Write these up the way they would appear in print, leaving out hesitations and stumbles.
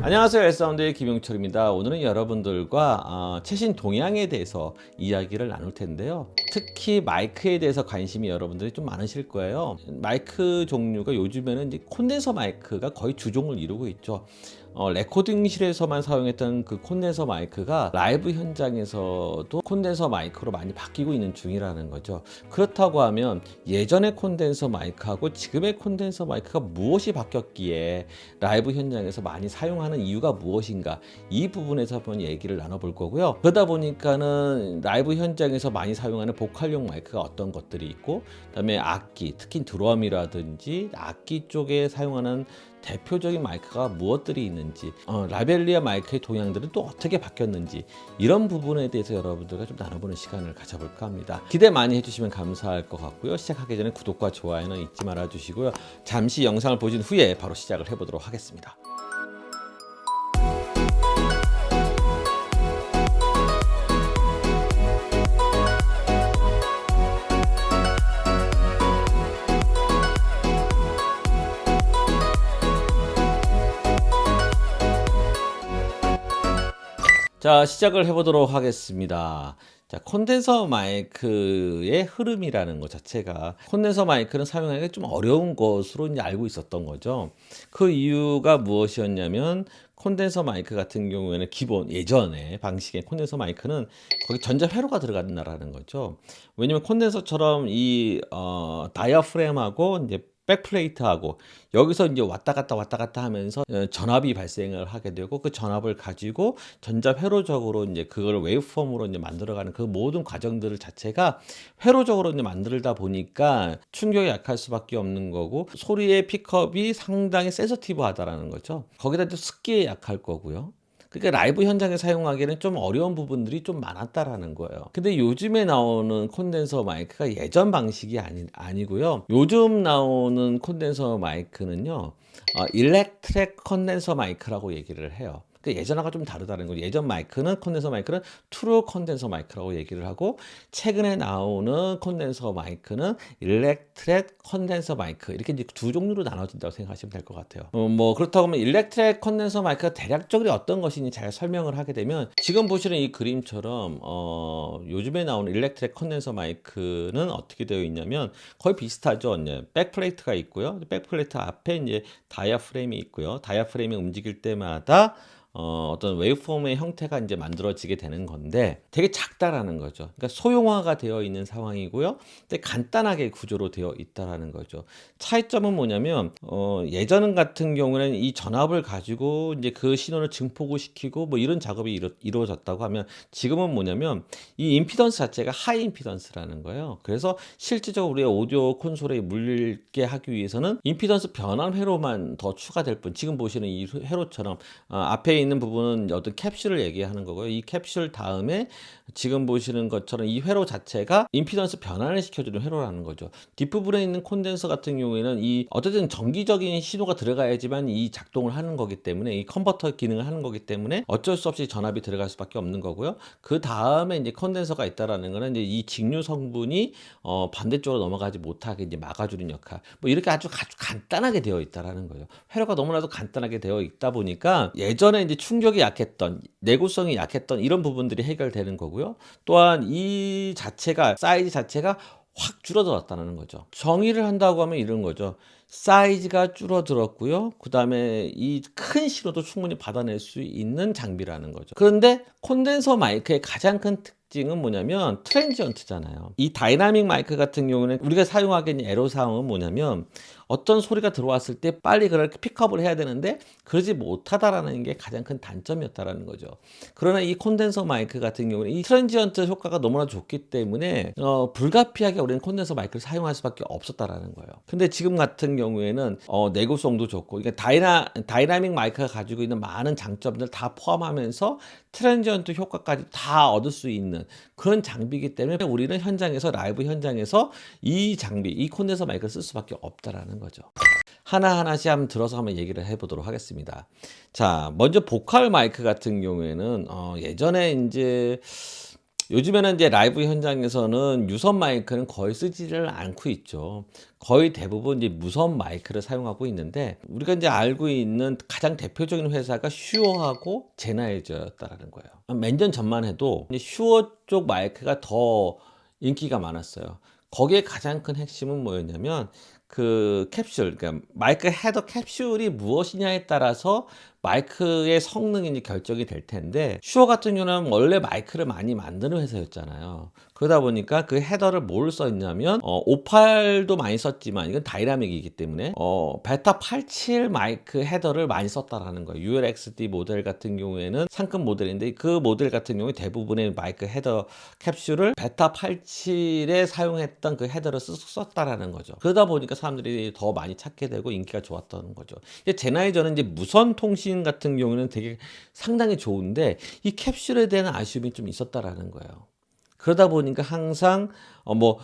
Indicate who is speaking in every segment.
Speaker 1: 안녕하세요. 엘사운드의 김용철입니다. 오늘은 여러분들과 최신 동향에 대해서 이야기를 나눌 텐데요. 특히 마이크에 대해서 관심이 여러분들이 좀 많으실 거예요. 마이크 종류가 요즘에는 이제 콘덴서 마이크가 거의 주종을 이루고 있죠. 레코딩실에서만 사용했던 그 콘덴서 마이크가 라이브 현장에서도 콘덴서 마이크로 많이 바뀌고 있는 중이라는 거죠. 그렇다고 하면 예전의 콘덴서 마이크하고 지금의 콘덴서 마이크가 무엇이 바뀌었기에 라이브 현장에서 많이 사용하는 이유가 무엇인가, 이 부분에서 한번 얘기를 나눠볼 거고요. 그러다 보니까는 라이브 현장에서 많이 사용하는 보컬용 마이크가 어떤 것들이 있고, 그다음에 악기, 특히 드럼이라든지 악기 쪽에 사용하는 대표적인 마이크가 무엇들이 있는지, 라벨리아 마이크의 동향들은 또 어떻게 바뀌었는지, 이런 부분에 대해서 여러분들과 좀 나눠보는 시간을 가져볼까 합니다. 기대 많이 해주시면 감사할 것 같고요. 시작하기 전에 구독과 좋아요는 잊지 말아 주시고요. 잠시 영상을 보신 후에 바로 시작을 해보도록 하겠습니다. 자, 시작을 해보도록 하겠습니다. 자, 콘덴서 마이크의 흐름이라는 것 자체가, 콘덴서 마이크는 사용하기가 좀 어려운 것으로 이제 알고 있었던 거죠. 그 이유가 무엇이었냐면, 콘덴서 마이크 같은 경우에는 기본 예전의 방식의 콘덴서 마이크는 거기 전자 회로가 들어간다라는 거죠. 왜냐면 콘덴서처럼 이 다이아프램하고 이제 백플레이트하고 여기서 이제 왔다 갔다 하면서 전압이 발생을 하게 되고, 그 전압을 가지고 전자 회로적으로 이제 그걸 웨이브폼으로 이제 만들어가는 그 모든 과정들을 자체가 회로적으로 이제 만들다 보니까 충격이 약할 수밖에 없는 거고, 소리의 픽업이 상당히 센서티브하다라는 거죠. 거기다 또 습기에 약할 거고요. 그러니까 라이브 현장에 사용하기에는 좀 어려운 부분들이 좀 많았다라는 거예요. 근데 요즘에 나오는 콘덴서 마이크가 예전 방식이 아니고요. 요즘 나오는 콘덴서 마이크는요, 일렉트릭 콘덴서 마이크라고 얘기를 해요. 그러니까 예전하고 좀 다르다는 거죠. 예전 마이크는, 콘덴서 마이크는 트루 콘덴서 마이크라고 얘기를 하고, 최근에 나오는 콘덴서 마이크는 일렉트릭 콘덴서 마이크, 이렇게 이제 두 종류로 나눠진다고 생각하시면 될 것 같아요. 뭐 그렇다고 하면 일렉트릭 콘덴서 마이크가 대략적으로 어떤 것인지 잘 설명을 하게 되면, 지금 보시는 이 그림처럼 요즘에 나오는 일렉트릭 콘덴서 마이크는 어떻게 되어 있냐면 거의 비슷하죠. 이제 백플레이트가 있고요. 백플레이트 앞에 이제 다이아프램이 있고요. 다이아프램이 움직일 때마다 어떤 웨이브폼의 형태가 이제 만들어지게 되는 건데, 되게 작다라는 거죠. 그러니까 소형화가 되어 있는 상황이고요. 근데 간단하게 구조로 되어 있다라는 거죠. 차이점은 뭐냐면, 예전 같은 경우는 이 전압을 가지고 이제 그 신호를 증폭을 시키고 뭐 이런 작업이 이루어졌다고 하면, 지금은 뭐냐면 이 임피던스 자체가 하이 임피던스라는 거예요. 그래서 실질적으로 우리의 오디오 콘솔에 물리게 하기 위해서는 임피던스 변환 회로만 더 추가될 뿐, 지금 보시는 이 회로처럼 앞에 있는 부분은 어떤 캡슐을 얘기하는 거고요. 이 캡슐 다음에 지금 보시는 것처럼 이 회로 자체가 임피던스 변환을 시켜주는 회로라는 거죠. 뒷부분에 있는 콘덴서 같은 경우에는 이 어쨌든 정기적인 신호가 들어가야지만 이 작동을 하는 거기 때문에, 이 컨버터 기능을 하는 거기 때문에 어쩔 수 없이 전압이 들어갈 수밖에 없는 거고요. 그 다음에 이제 컨덴서가 있다라는 거는 이제 이 직류 성분이 반대쪽으로 넘어가지 못하게 이제 막아주는 역할, 뭐 이렇게 아주 간단하게 되어 있다라는 거예요. 회로가 너무나도 간단하게 되어 있다 보니까 예전에 이제 충격이 약했던, 내구성이 약했던 이런 부분들이 해결되는 거고요. 또한 이 자체가, 사이즈 자체가 확 줄어들었다는 거죠. 정의를 한다고 하면 이런 거죠. 사이즈가 줄어들었고요. 그 다음에 이 큰 신호도 충분히 받아낼 수 있는 장비라는 거죠. 그런데 콘덴서 마이크의 가장 큰 특징은 뭐냐면 트랜지언트잖아요. 이 다이나믹 마이크 같은 경우는 우리가 사용하게 있는 애로사항은 뭐냐면, 어떤 소리가 들어왔을 때 빨리 그걸 픽업을 해야 되는데 그러지 못하다라는 게 가장 큰 단점이었다라는 거죠. 그러나 이 콘덴서 마이크 같은 경우는 이 트랜지언트 효과가 너무나 좋기 때문에 불가피하게 우리는 콘덴서 마이크를 사용할 수밖에 없었다라는 거예요. 근데 지금 같은 경우에는 내구성도 좋고, 그러니까 다이나믹 마이크가 가지고 있는 많은 장점들 다 포함하면서 트랜지언트 효과까지 다 얻을 수 있는 그런 장비이기 때문에 우리는 현장에서, 라이브 현장에서 이 장비, 이 콘덴서 마이크를 쓸 수밖에 없다라는 거죠. 하나하나씩 한번 들어서 한번 얘기를 해보도록 하겠습니다. 자, 먼저 보컬 마이크 같은 경우에는 예전에 이제 요즘에는 이제 라이브 현장에서는 유선 마이크는 거의 쓰지를 않고 있죠. 거의 대부분 이제 무선 마이크를 사용하고 있는데 우리가 이제 알고 있는 가장 대표적인 회사가 슈어하고 제나이저였다라는 거예요. 몇 년 전만 해도 이제 슈어 쪽 마이크가 더 인기가 많았어요. 거기에 가장 큰 핵심은 뭐였냐면 그 캡슐, 그러니까 마이크 헤더 캡슐이 무엇이냐에 따라서 마이크의 성능이 이제 결정이 될 텐데, 슈어 같은 경우는 원래 마이크를 많이 만드는 회사였잖아요. 그러다 보니까 그 헤더를 뭘 썼냐면 58도 많이 썼지만 이건 다이나믹이기 때문에 베타 87 마이크 헤더를 많이 썼다라는 거예요. ULXD 모델 같은 경우에는 상급 모델인데 그 모델 같은 경우에 대부분의 마이크 헤더 캡슐을 베타 87에 사용했던 그 헤더를 썼다라는 거죠. 그러다 보니까 사람들이 더 많이 찾게 되고 인기가 좋았다는 거죠. 이제 제나이저는 이제 무선 통신 같은 경우는 되게 상당히 좋은데 이 캡슐에 대한 아쉬움이 좀 있었다라는 거예요. 그러다 보니까 항상 뭐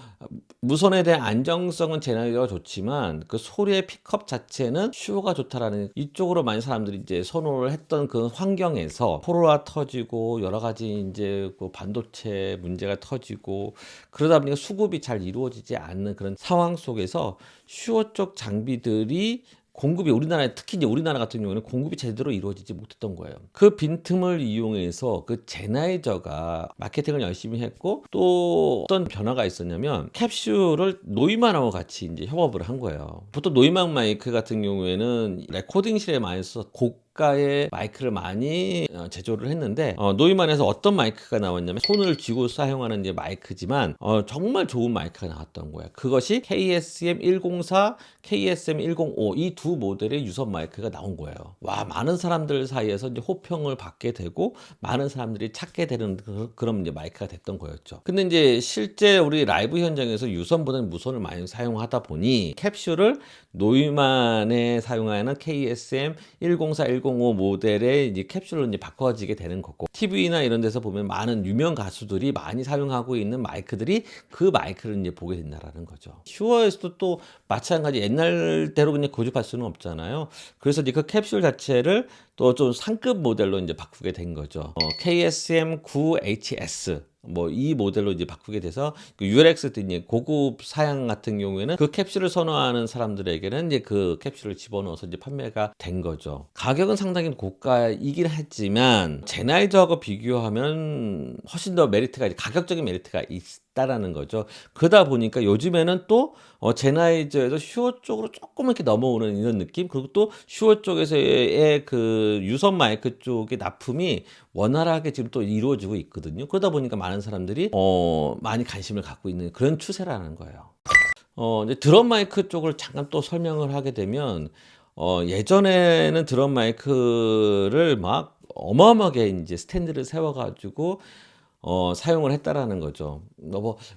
Speaker 1: 무선에 대한 안정성은 제나이저가 좋지만 그 소리의 픽업 자체는 슈어가 좋다라는 이쪽으로 많이 사람들이 이제 선호를 했던 그 환경에서 포로가 터지고 여러 가지 이제 그 반도체 문제가 터지고 그러다 보니까 수급이 잘 이루어지지 않는 그런 상황 속에서 슈어 쪽 장비들이 공급이 우리나라에 특히 이제 우리나라 같은 경우는 공급이 제대로 이루어지지 못했던 거예요. 그 빈틈을 이용해서 그 제나이저가 마케팅을 열심히 했고 또 어떤 변화가 있었냐면 캡슐을 노이만하고 같이 이제 협업을 한 거예요. 보통 노이만 마이크 같은 경우에는 레코딩실에 많이 써 고가의 마이크를 많이 제조를 했는데 노이만에서 어떤 마이크가 나왔냐면 손을 쥐고 사용하는 이제 마이크지만 정말 좋은 마이크가 나왔던 거예요. 그것이 KSM 104, KSM 105 이 두 모델의 유선 마이크가 나온 거예요. 와, 많은 사람들 사이에서 이제 호평을 받게 되고 많은 사람들이 찾게 되는 그런 이제 마이크가 됐던 거였죠. 근데 이제 실제 우리 라이브 현장에서 유선보다는 무선을 많이 사용하다 보니 캡슐을 노이만에 사용하는 KSM 104, 105 모델의 이제 캡슐로 이제 바꿔지게 되는 거고, TV나 이런 데서 보면 많은 유명 가수들이 많이 사용하고 있는 마이크들이 그 마이크를 이제 보게 된다라는 거죠. 슈어에서도 또 마찬가지 옛날대로 그냥 고집할 수는 없잖아요. 그래서 이제 그 캡슐 자체를 또 좀 상급 모델로 이제 바꾸게 된 거죠. KSM 9HS 뭐 이 모델로 이제 바꾸게 돼서 그 ULX 이제 고급 사양 같은 경우에는 그 캡슐을 선호하는 사람들에게는 이제 그 캡슐을 집어넣어서 이제 판매가 된 거죠. 가격은 상당히 고가이긴 했지만 제나이저하고 비교하면 훨씬 더 메리트가 가격적인 메리트가 있다라는 거죠. 그러다 보니까 요즘에는 또 제나이저에서 슈어 쪽으로 조금 이렇게 넘어오는 이런 느낌, 그리고 또 슈어 쪽에서의 그 유선 마이크 쪽의 납품이 원활하게 지금 또 이루어지고 있거든요. 그러다 보니까 많은 사람들이 많이 관심을 갖고 있는 그런 추세라는 거예요. 이제 드럼 마이크 쪽을 잠깐 또 설명을 하게 되면 예전에는 드럼 마이크를 막 어마어마하게 이제 스탠드를 세워가지고 사용을 했다라는 거죠.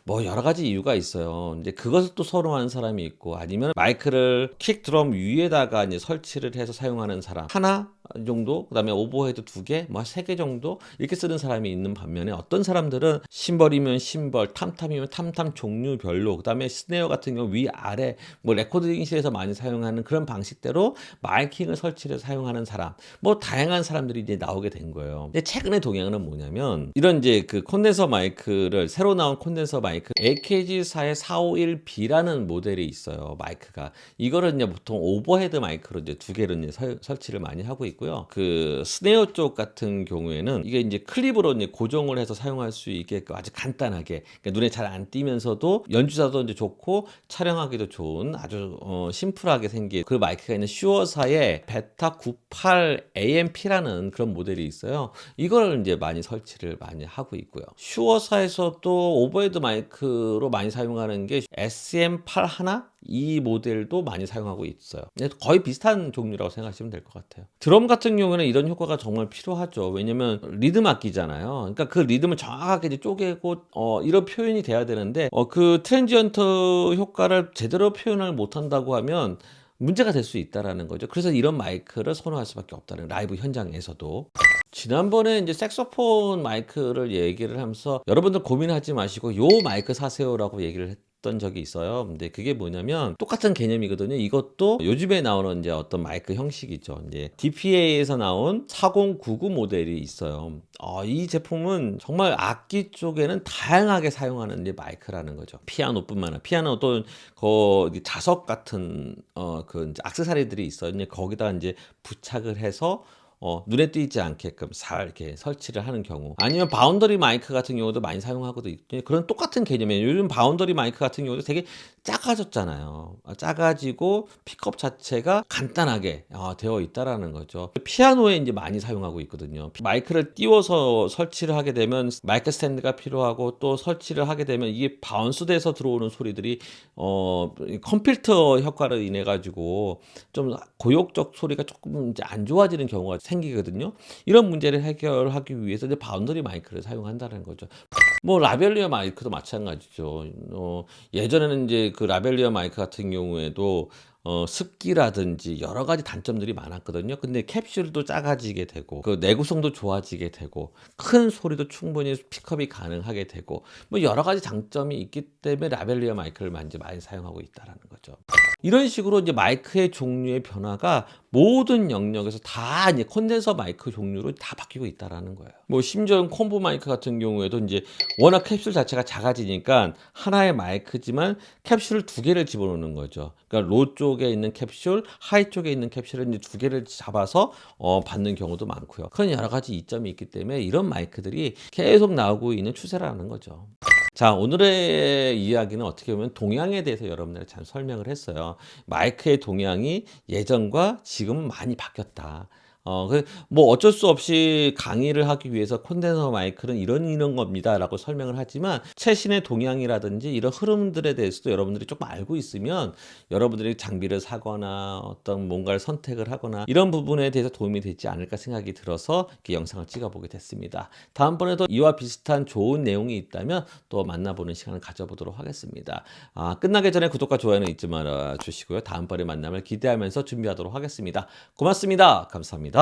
Speaker 1: 뭐 여러 가지 이유가 있어요. 이제 그것을 또 선호하는 사람이 있고, 아니면 마이크를 킥 드럼 위에다가 이제 설치를 해서 사용하는 사람 하나 정도, 그다음에 오버헤드 두 개, 뭐 세 개 정도 이렇게 쓰는 사람이 있는 반면에 어떤 사람들은 심벌이면 심벌, 탐탐이면 탐탐 종류별로, 그다음에 스네어 같은 경우 위 아래 뭐 레코딩실에서 많이 사용하는 그런 방식대로 마이킹을 설치해서 사용하는 사람, 뭐 다양한 사람들이 이제 나오게 된 거예요. 근데 최근의 동향은 뭐냐면 이런 이제 그 콘덴서 마이크를 새로 나온 콘덴서 마이크 AKG사의 451B라는 모델이 있어요. 마이크가 이거를 이제 보통 오버헤드 마이크로 이제 두 개를 이제 설치를 많이 하고 있고요. 그 스네어 쪽 같은 경우에는 이게 이제 클립으로 이제 고정을 해서 사용할 수 있게 아주 간단하게, 그러니까 눈에 잘 안 띄면서도 연주자도 이제 좋고 촬영하기도 좋은 아주 심플하게 생긴 그 마이크가 있는 슈어사의 베타 98 AMP라는 그런 모델이 있어요. 이걸 이제 많이 설치를 많이 하고 있고요. 슈어사에서 또 오버헤드 마이크로 많이 사용하는 게 SM81 이 모델도 많이 사용하고 있어요. 거의 비슷한 종류라고 생각하시면 될 것 같아요. 드럼 같은 경우에는 이런 효과가 정말 필요하죠. 왜냐면 리듬 악기잖아요. 그러니까 그 리듬을 정확하게 이제 쪼개고 이런 표현이 돼야 되는데 그 트랜지언트 효과를 제대로 표현을 못한다고 하면 문제가 될 수 있다라는 거죠. 그래서 이런 마이크를 선호할 수밖에 없다는, 라이브 현장에서도. 지난번에 이제 색소폰 마이크를 얘기를 하면서 여러분들 고민하지 마시고 요 마이크 사세요라고 얘기를 했던 적이 있어요. 근데 그게 뭐냐면 똑같은 개념이거든요. 이것도 요즘에 나오는 이제 어떤 마이크 형식이죠. 이제 DPA에서 나온 4099 모델이 있어요. 이 제품은 정말 악기 쪽에는 다양하게 사용하는 이제 마이크라는 거죠. 피아노뿐만 아니라 피아노 또 자석 같은 그 이제 액세서리들이 있어요. 이제 거기다 이제 부착을 해서 눈에 띄지 않게끔 잘 이렇게 설치를 하는 경우 아니면 바운더리 마이크 같은 경우도 많이 사용하거든요. 그런 똑같은 개념이에요. 요즘 바운더리 마이크 같은 경우도 되게 작아졌잖아요. 작아지고 픽업 자체가 간단하게 되어 있다라는 거죠. 피아노에 이제 많이 사용하고 있거든요. 마이크를 띄워서 설치를 하게 되면 마이크 스탠드가 필요하고 또 설치를 하게 되면 이게 바운스돼서 들어오는 소리들이 컴필터 효과를 인해 가지고 좀 고역적 소리가 조금 이제 안 좋아지는 경우가 생기거든요. 이런 문제를 해결하기 위해서 이제 바운더리 마이크를 사용한다는 거죠. 뭐 라벨리아 마이크도 마찬가지죠. 예전에는 이제 그 라벨리아 마이크 같은 경우에도 습기라든지 여러 가지 단점들이 많았거든요. 근데 캡슐도 작아지게 되고 그 내구성도 좋아지게 되고 큰 소리도 충분히 픽업이 가능하게 되고 뭐 여러 가지 장점이 있기 때문에 라벨리아 마이크를 많이 사용하고 있다라는 거죠. 이런 식으로 이제 마이크의 종류의 변화가 모든 영역에서 다 이제 콘덴서 마이크 종류로 다 바뀌고 있다라는 거예요. 뭐 심지어 콤보 마이크 같은 경우에도 이제 워낙 캡슐 자체가 작아지니까 하나의 마이크지만 캡슐을 두 개를 집어넣는 거죠. 그러니까 로 쪽에 있는 캡슐, 하이 쪽에 있는 캡슐을 이제 두 개를 잡아서 받는 경우도 많고요. 그런 여러 가지 이점이 있기 때문에 이런 마이크들이 계속 나오고 있는 추세라는 거죠. 자, 오늘의 이야기는 어떻게 보면 동향에 대해서 여러분들에게 잘 설명을 했어요. 마이크의 동향이 예전과 지금은 많이 바뀌었다. 뭐 어쩔 수 없이 강의를 하기 위해서 콘덴서 마이크는 이런 겁니다라고 설명을 하지만 최신의 동향이라든지 이런 흐름들에 대해서도 여러분들이 조금 알고 있으면 여러분들이 장비를 사거나 어떤 뭔가를 선택을 하거나 이런 부분에 대해서 도움이 되지 않을까 생각이 들어서 이렇게 영상을 찍어보게 됐습니다. 다음번에도 이와 비슷한 좋은 내용이 있다면 또 만나보는 시간을 가져보도록 하겠습니다. 끝나기 전에 구독과 좋아요는 잊지 말아 주시고요. 다음번에 만남을 기대하면서 준비하도록 하겠습니다. 고맙습니다. 감사합니다.